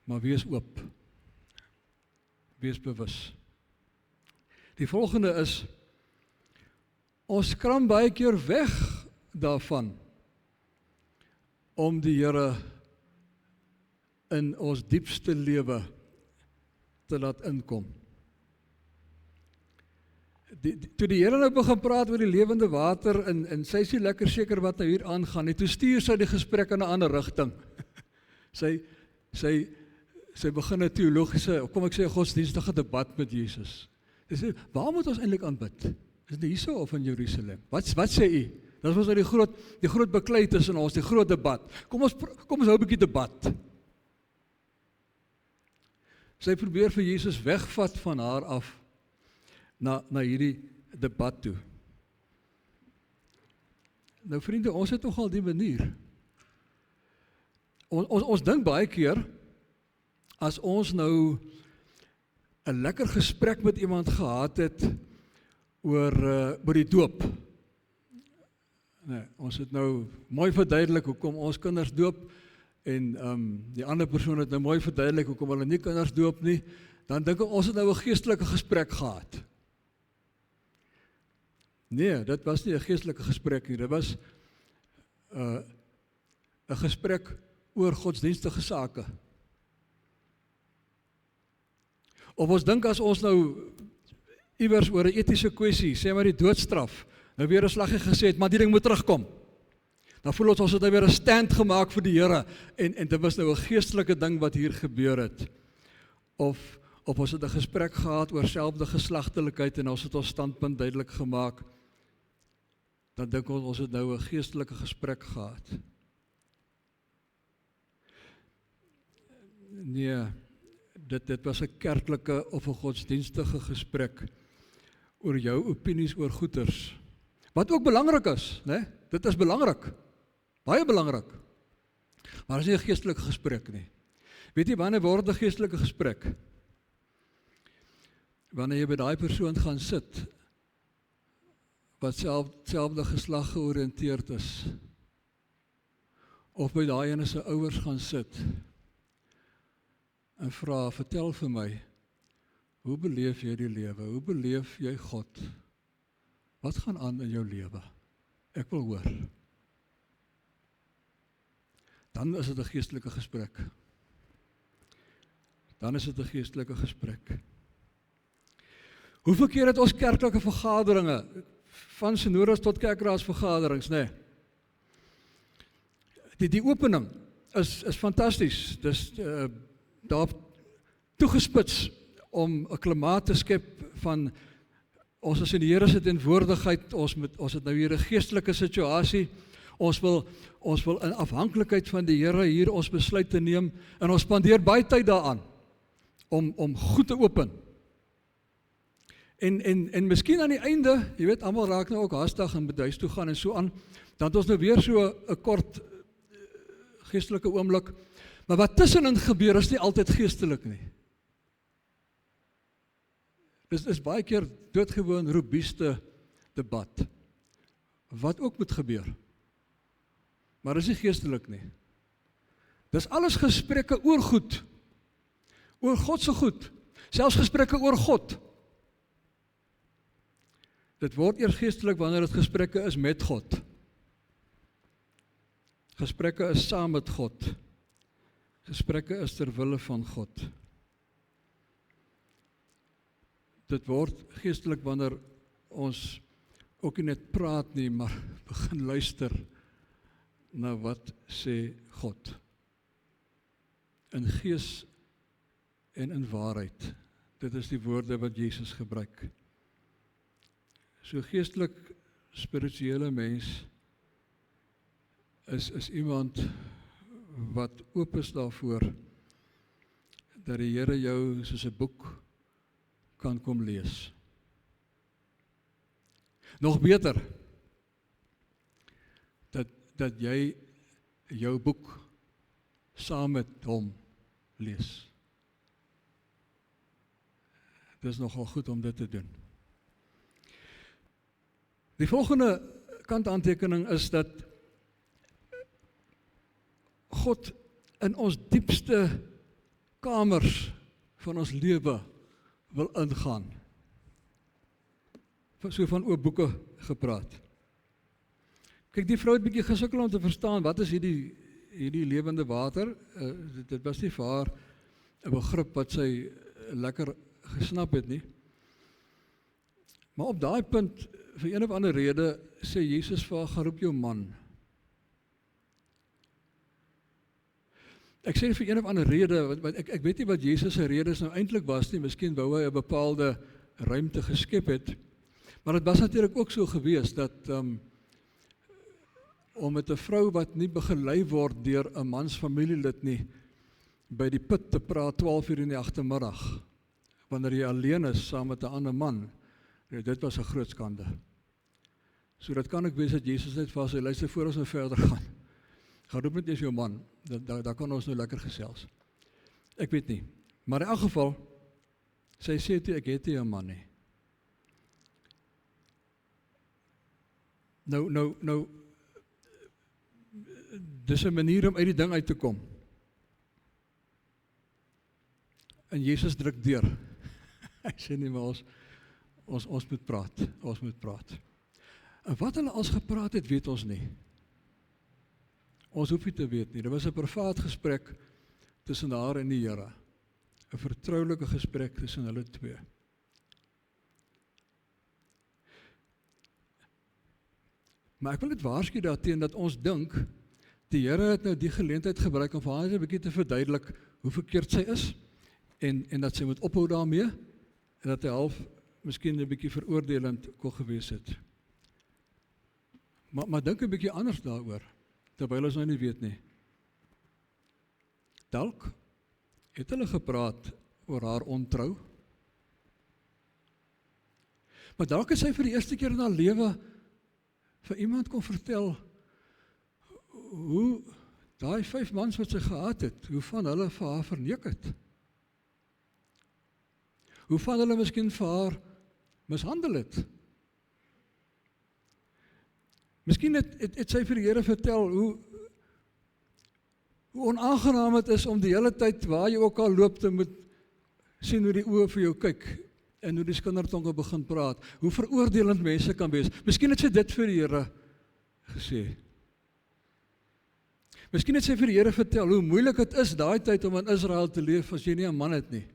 Maar wees oop. Wees bewus. Die volgende is, ons skram baie keer weg daarvan om die Here in ons diepste lewe te laat inkom. Toe die Here nou begin praat oor die lewende water, en sy is nie lekker seker wat nou hier aangaan nie, toe stuur sy die gesprek in 'n ander rigting. Sy begin 'n teologiese, kom ek sê 'n godsdienstige debat met Jesus. Sy sê, waar moet ons eintlik aanbid? Is dit hierso of in Jerusalem? Wat sê u? Dit was nou die groot beklei tussen ons, die groot debat. Kom ons hou 'n bietjie debat. Sy probeer vir Jesus wegvat van haar af na hierdie debat toe. Nou vriende, ons het nogal die manier. Ons dink baie keer, as ons nou 'n lekker gesprek met iemand gehad het oor die doop. Nee, ons het nou mooi verduidelik hoekom ons kinders doop, en die ander persoon het nou mooi verduidelik hoekom hulle nie kinders doop nie, dan dink ek ons het nou 'n geestelike gesprek gehad. Nee, dit was nie 'n geestelike gesprek nie, dit was 'n gesprek oor godsdienstige sake. Of ons dink as ons nou iewers oor 'n etiese kwessie, sê maar die doodstraf, nou weer 'n slaggie gesê het, maar die ding moet terugkom. Dan voel ons het nou weer 'n stand gemaak vir die Here, en dit was nou 'n geestelike ding wat hier gebeur het. Of ons het 'n gesprek gehad oor selfde geslagtelikheid, en ons het ons standpunt duidelik gemaak, dan dink ons het nou 'n geestelike gesprek gehad. Nee, dit was 'n kerklike of 'n godsdienstige gesprek oor jou opinies oor goeters. Wat ook belangrik is, né? Dit is belangrik. Baie belangrik. Maar dit is nie 'n geestelike gesprek nie. Weet jy wanneer word 'n geestelike gesprek? Wanneer jy by daai persoon gaan sit wat selfde geslag georiënteerd is, of by daai ene se ouers gaan sit en vra, vertel vir my, hoe beleef jy die lewe? Hoe beleef jy God? Wat gaan aan in jou lewe? Ek wil hoor. Dan is dit 'n geestelike gesprek. Dan is dit 'n geestelike gesprek. Hoeveel keer het ons kerklike vergaderinge, van synodes tot kerkraadsvergaderings, nee. Die opening is fantasties. Dis daar toegespits om 'n klimaat te skep van ons is in die Here se teenwoordigheid, ons het nou hier 'n geestelike situasie, ons wil in afhanklikheid van die Here hier ons besluit te neem, en ons spandeer baie tyd daaraan, om goed te open. En miskien aan die einde, jy weet, almal raak nou ook haastig en moet huis toe gaan en so aan, dan het ons nou weer so 'n kort geestelike oomblik, maar wat tussenin gebeur is nie altyd geestelik nie. Dis is baie keer doodgewoon robuuste debat, wat ook moet gebeur, maar is nie geestelik nie. Dis alles gesprekke oor goed, oor God se goed, selfs gesprekke oor God. Dit word eers geestelik wanneer dit gesprekke is met God. Gesprekke is saam met God. Gesprekke is ter wille van God. Dit word geestelik wanneer ons ook nie net praat nie, maar begin luister na wat sê God. In gees en in waarheid. Dit is die woorde wat Jesus gebruik. So geestelik spirituele mens is iemand wat oop is daarvoor dat die Here jou soos 'n boek kan kom lees. Nog beter, dat jy jou boek saam met hom lees. Dit is nogal goed om dit te doen. Die volgende kantaantekening is dat God in ons diepste kamers van ons lewe wil ingaan. So van oop boeke gepraat. Kyk, die vrou het bietjie gesukkel om te verstaan, wat is hierdie lewende water? Dit was nie vir haar 'n begrip wat sy lekker gesnap het nie. Maar op daai punt, vir een of ander rede, sê Jesus vir haar, gaan roep jou man. Ek sê vir een of ander rede, want ek weet nie wat Jesus se redes nou eintlik was nie, miskien wou hy 'n bepaalde ruimte geskep het, maar dit was natuurlik ook so gewees, dat om met 'n vrou wat nie begelei word deur 'n mans familielid nie, by die put te praat 12 uur in die agtermiddag, wanneer jy alleen is saam met 'n ander man, dit was 'n groot skande. So dit kan ek wees dat Jesus net vir haar sê, luister, voor ons nou verder gaan roep net eers jou man, daar kan ons nou lekker gesels. Ek weet nie, maar in elk geval, sy sê toe, ek het nie 'n man nie. Nou, dis 'n manier om uit die ding uit te kom. En Jesus druk deur. Hy sê nie, maar ons moet praat. En wat hulle als gepraat het, weet ons nie. Ons hoef nie te weet nie. Dit was 'n privaat gesprek tussen haar en die Here. 'n vertroulike gesprek tussen hulle twee. Maar ek wil dit waarsku daarteen dat ons dink, die Here het nou die geleentheid gebruik om vir haar 'n bietjie te verduidelik hoe verkeerd sy is, en dat sy moet ophou daarmee, en dat hy half miskien 'n bietjie veroordelend kon gewees het. Maar dink 'n bietjie anders daaroor, terwyl ons nou nie weet nie. Dalk het hulle gepraat oor haar ontrou, maar dalk is sy vir die eerste keer in haar lewe vir iemand kon vertel hoe daai 5 mans wat sy gehad het, hoe van hulle vir haar verneek het. Hoe van hulle miskien vir haar mishandel het. Miskien het sy vir die Here vertel hoe onaangenaam het is om die hele tyd waar jy ook al loop te moet sien hoe die oë vir jou kyk en hoe die skindertonge begin praat, hoe veroordelend mense kan wees. Miskien het sy dit vir die Here gesê. Miskien het sy vir die Here vertel hoe moeilik het is daai tyd om in Israel te leef as jy nie 'n man het nie.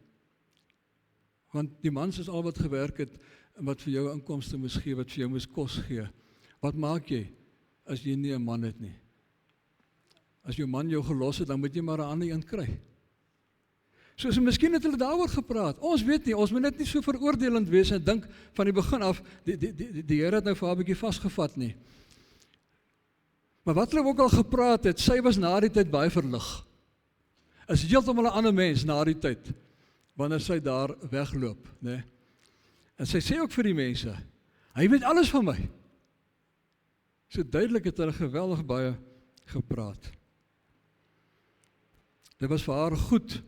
Want die mans is al wat gewerk het en wat vir jou inkomste moes gee, wat vir jou moes kos gee. Wat maak jy as jy nie 'n man het nie? As jou man jou gelos het, dan moet jy maar 'n ander een kry. So miskien het hulle daaroor gepraat. Ons weet nie, ons moet net nie so veroordelend wees en dink van die begin af, die Here het nou vir haar 'n bietjie vasgevat nie. Maar wat hulle ook al gepraat het, sy was na die tyd baie verlig. Is heeltemal 'n ander mens na die tyd, wanneer sy daar wegloop, né? En sy sê ook vir die mense, hy weet alles van my. So duidelik het hulle geweldig baie gepraat. Dit was vir haar goed,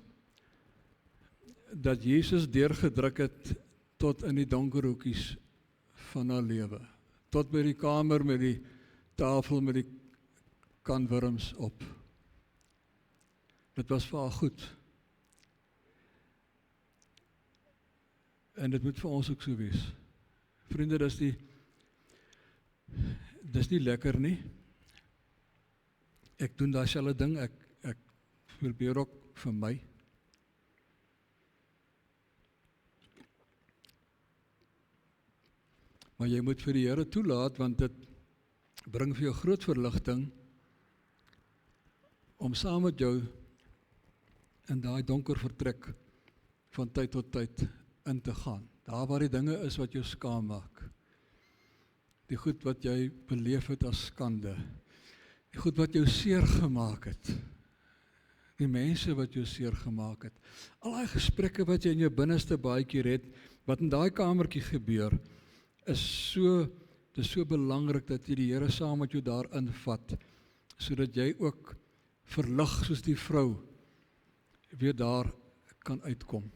dat Jesus deurgedruk het tot in die donker hoekies van haar lewe. Tot by die kamer met die tafel met die kanwurms op. Dit was vir haar goed. En dit moet vir ons ook so wees. Vriende, dis nie lekker nie. Ek doen dieselfde ding, ek probeer ook vir my. Maar jy moet vir die Here toelaat, want dit bring vir jou groot verligting om saam met jou in daai donker vertrek van tyd tot tyd in te gaan. Daar waar die dinge is wat jou skaam maak. Die goed wat jy beleef het as skande. Die goed wat jou seer gemaak het. Die mense wat jou seer gemaak het. Al die gesprekke wat jy in jou binneste baie keer het, wat in daai kamertjie gebeur, is so belangrik dat jy die Here saam met jou daarin vat, sodat jy ook verlig soos die vrou weer daar kan uitkom.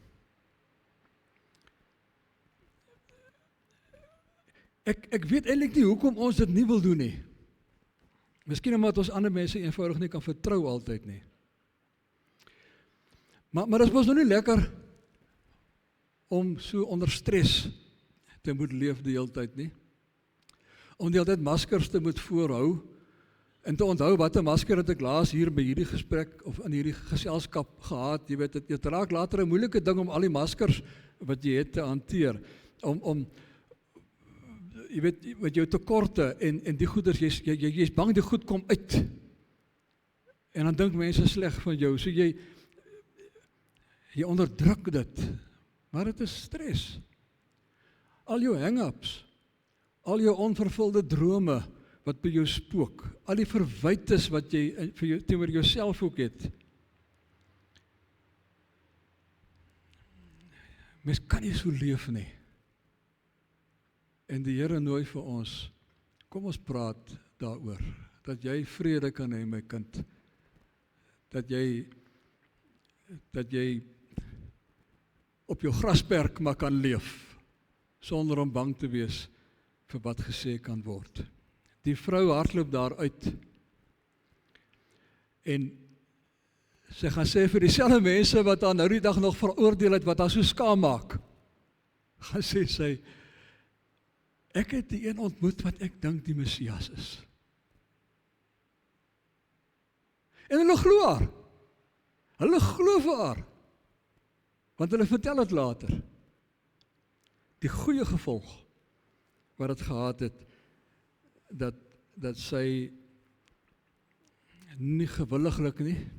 Ek weet eintlik nie hoekom ons dit nie wil doen nie. Miskien omdat ons ander mense eenvoudig nie kan vertrou altyd nie. Maar dit was nog nie lekker om so onder stres te moet leef die hele tyd nie. Om die hele tyd maskers te moet voorhou en te onthou wat 'n masker het ek laas hier by hierdie gesprek of in hierdie geselskap gehad. Jy weet, dit raak later 'n moeilike ding om al die maskers wat jy het te hanteer. Om jy weet, met jou tekorte en die goeders, jy's bang die goed kom uit. En dan dink mense sleg van jou, so jy onderdruk dit. Maar dit is stres. Al jou hang-ups, al jou onvervulde drome wat by jou spook, al die verwytes wat jy vir jou teenoor jouself ook het. Mens kan nie so leef nie. En die Here nooi vir ons, kom ons praat daaroor, dat jy vrede kan hê, my kind, dat jy op jou grasperk maar kan leef, sonder om bang te wees vir wat gesê kan word. Die vrou hardloop daar uit, en sy gaan sê vir dieselfde mense wat haar nou die dag nog veroordeel het, wat haar so skaam maak, gaan sê sy, ek het die een ontmoet wat ek dink die Messias is. En hulle glo haar. Hulle glo vir haar. Want hulle vertel het later. Die goeie gevolg wat het gehad het, dat sy nie gewilliglik nie,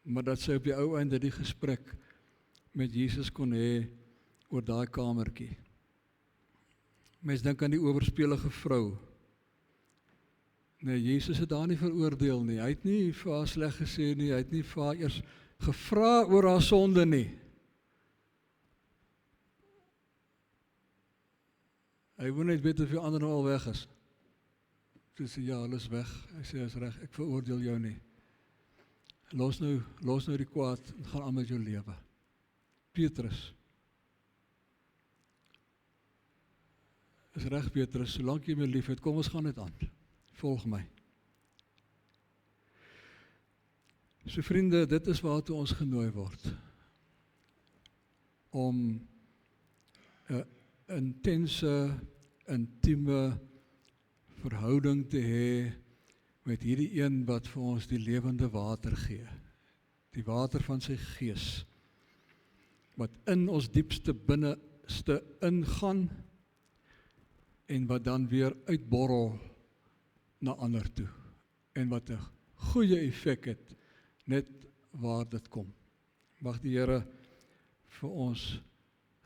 maar dat sy op die ou einde die gesprek met Jesus kon hê oor daai kamertjie. Mens dink aan die oorspelige vrou. Nee, Jesus het daar nie veroordeel nie. Hy het nie vir haar sleg gesê nie, hy het nie vir haar eers gevra oor haar sonde nie. Hy wil net weet of die ander nou al weg is. Toe sê, ja, hulle is weg. Hy sê, is reg, ek veroordeel jou nie. Los nou die kwaad en gaan aan met jou lewe. Petrus. Is reg, Petrus, solank jy my lief het, kom ons gaan net aan. Volg my. So vriende, dit is waartoe ons genooi word. Om 'n intense, intieme verhouding te hê met hierdie een wat vir ons die lewende water gee. Die water van sy gees. Wat in ons diepste binneste ingaan en wat dan weer uitborrel na ander toe. En wat 'n goeie effek het, net waar dit kom. Mag die Here vir ons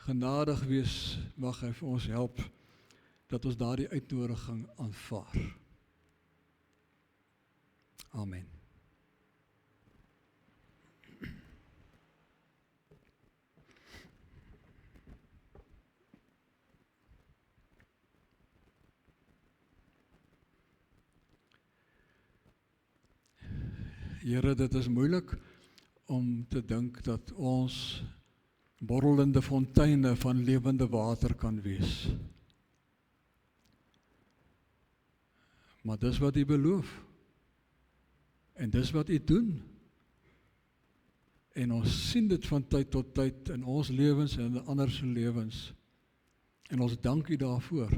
genadig wees, mag hy vir ons help, dat ons daardie uitnodiging aanvaar. Amen. Here, dit is moeilik om te dink dat ons borrelende fonteine van lewende water kan wees. Maar dis wat U beloof. En dis wat U doen. En ons sien dit van tyd tot tyd in ons lewens en in ander se lewens. En ons dank U daarvoor.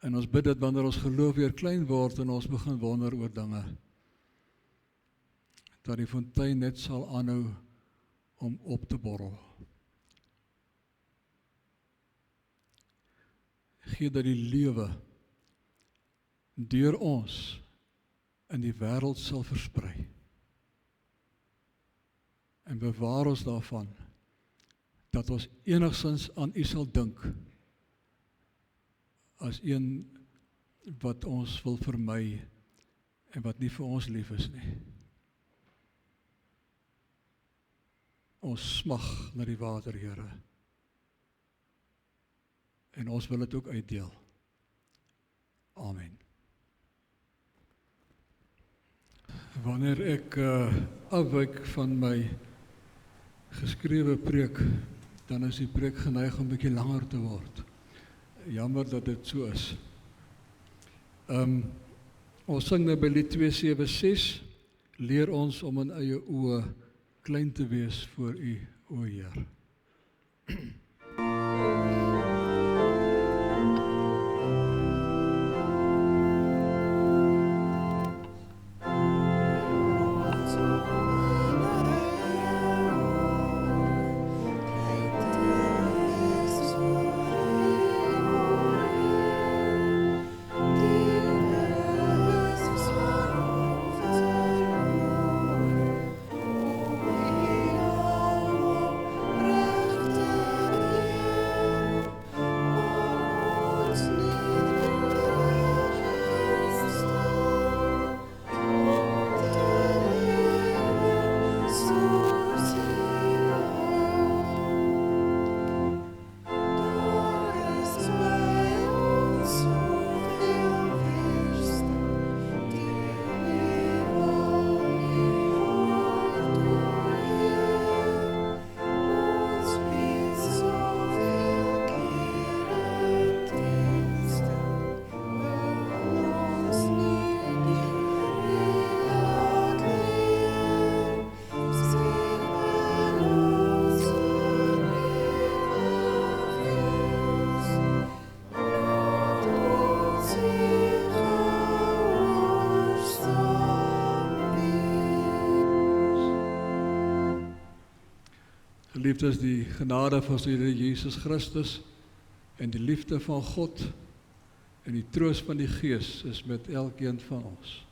En ons bid dit wanneer ons geloof weer klein word en ons begin wonder oor dinge, dat die fontein net sal aanhou om op te borrel. Gee dat die lewe deur ons in die wêreld sal versprei. En bewaar ons daarvan, dat ons enigstens aan U sal dink, as een wat ons wil vermy, en wat nie vir ons lief is nie. Ons smag na die water, Here. En ons wil dit ook uitdeel. Amen. Wanneer ek afwyk van my geskrewe preek, dan is die preek geneig om 'n bietjie langer te word. Jammer dat dit so is. Ons sing nou by lied 276, leer ons om in eie oë klein te wees voor U, o Heer. Geliefdes, die genade van ons Here Jesus Christus en die liefde van God en die troos van die Gees is met elkeen van ons.